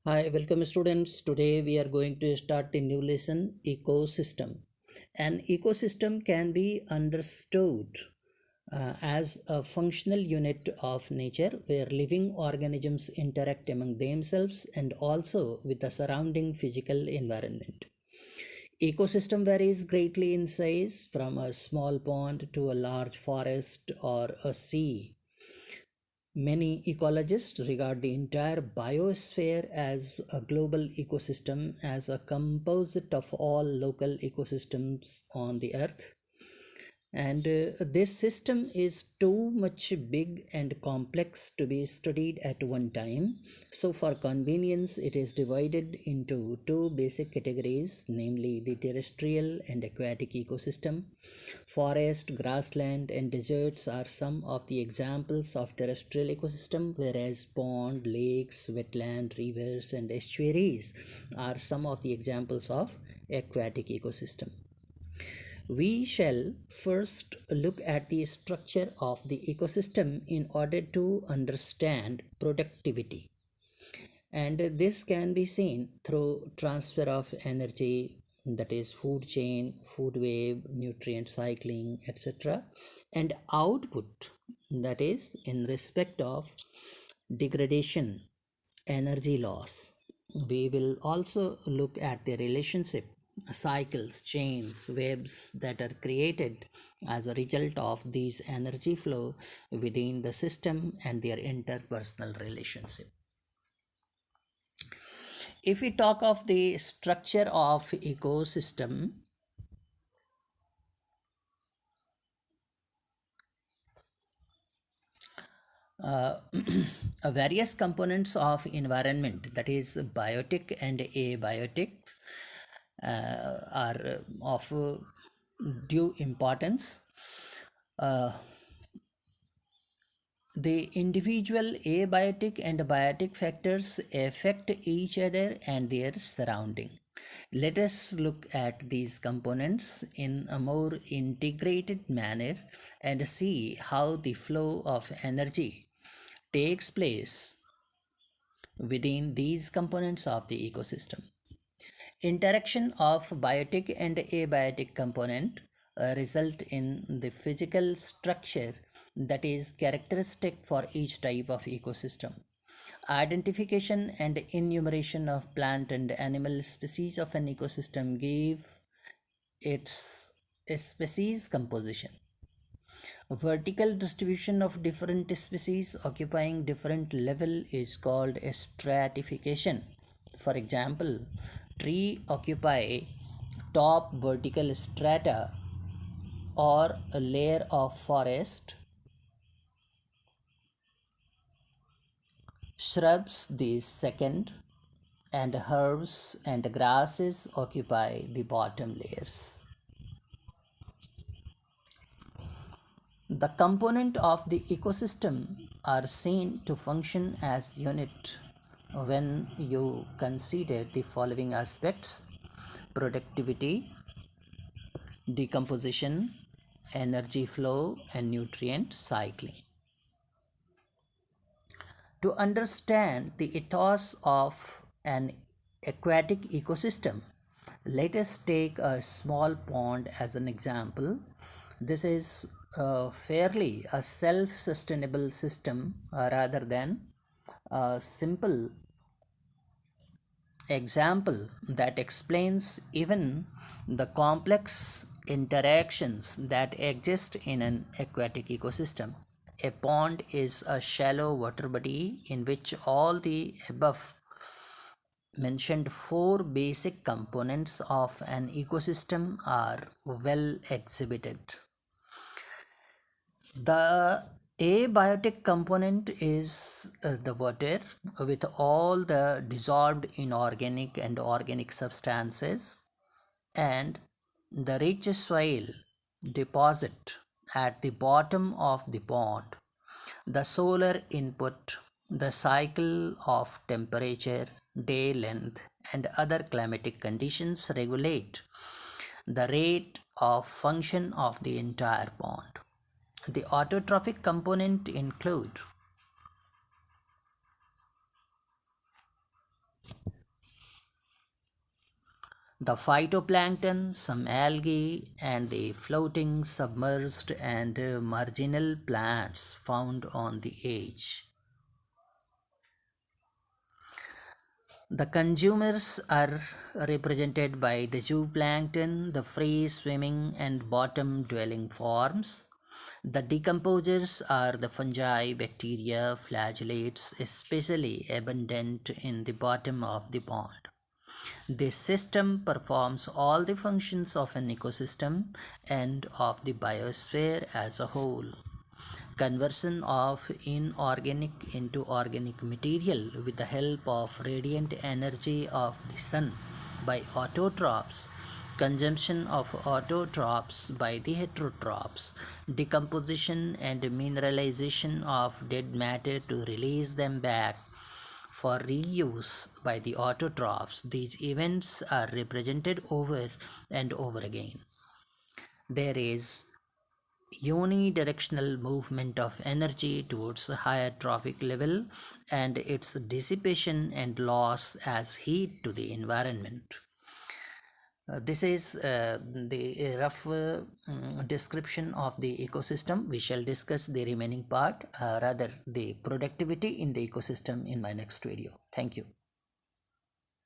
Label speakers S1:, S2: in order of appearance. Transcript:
S1: Hi, welcome students. Today we are going to start a new lesson, ecosystem. An ecosystem can be understood as a functional unit of nature where living organisms interact among themselves and also with the surrounding physical environment. Ecosystem varies greatly in size from a small pond to a large forest or a sea. Many ecologists regard the entire biosphere as a global ecosystem, as a composite of all local ecosystems on the earth. And this system is too much big and complex to be studied at one time. So, for convenience, it is divided into two basic categories, namely the terrestrial and aquatic ecosystem. Forest, grassland, and deserts are some of the examples of terrestrial ecosystem, whereas pond, lakes, wetland, rivers, and estuaries are some of the examples of aquatic ecosystem. We shall first look at the structure of the ecosystem in order to understand productivity. And this can be seen through transfer of energy, that is food chain, food web, nutrient cycling, etc. And output, that is in respect of degradation, energy loss. We will also look at the relationship, cycles, chains, webs that are created as a result of these energy flow within the system and their interpersonal relationship. If we talk of the structure of ecosystem, uh, various components of environment, that is biotic and abiotic, are of due importance. uh, the individual abiotic and biotic factors affect each other and their surrounding. Let us look at these components in a more integrated manner and see how the flow of energy takes place within these components of the ecosystem. Interaction of biotic and abiotic component result in the physical structure that is characteristic for each type of ecosystem. Identification and enumeration of plant and animal species of an ecosystem give its species composition. Vertical distribution of different species occupying different level is called stratification. For example, tree occupy top vertical strata or a layer of forest, shrubs the second, and herbs and grasses occupy the bottom layers. The component of the ecosystem are seen to function as unit when you consider the following aspects: productivity, decomposition, energy flow, and nutrient cycling. To understand the ethos of an aquatic ecosystem, let us take a small pond as an example. This is fairly a self sustainable system rather than a simple example that explains even the complex interactions that exist in an aquatic ecosystem. A pond is a shallow water body in which all the above mentioned four basic components of an ecosystem are well exhibited. The abiotic component is the water with all the dissolved inorganic and organic substances, and the rich soil deposit at the bottom of the pond. The solar input, the cycle of temperature, day length, and other climatic conditions regulate the rate of function of the entire pond. The autotrophic component include The phytoplankton, some algae, and the floating, submerged, and marginal plants found on the edge. The consumers are represented by the zooplankton, the free swimming and bottom dwelling forms. The decomposers are the fungi, bacteria, flagellates, especially abundant in the bottom of the pond. This system performs all the functions of an ecosystem and of the biosphere as a whole. Conversion of inorganic into organic material with the help of radiant energy of the sun by autotrophs, consumption of autotrophs by the heterotrophs, decomposition and mineralization of dead matter to release them back for reuse by the autotrophs. These events are represented over and over again. There is unidirectional movement of energy towards a higher trophic level and its dissipation and loss as heat to the environment. This is the rough description of the ecosystem. We shall discuss the remaining part, rather the productivity in the ecosystem, in my next video. Thank you.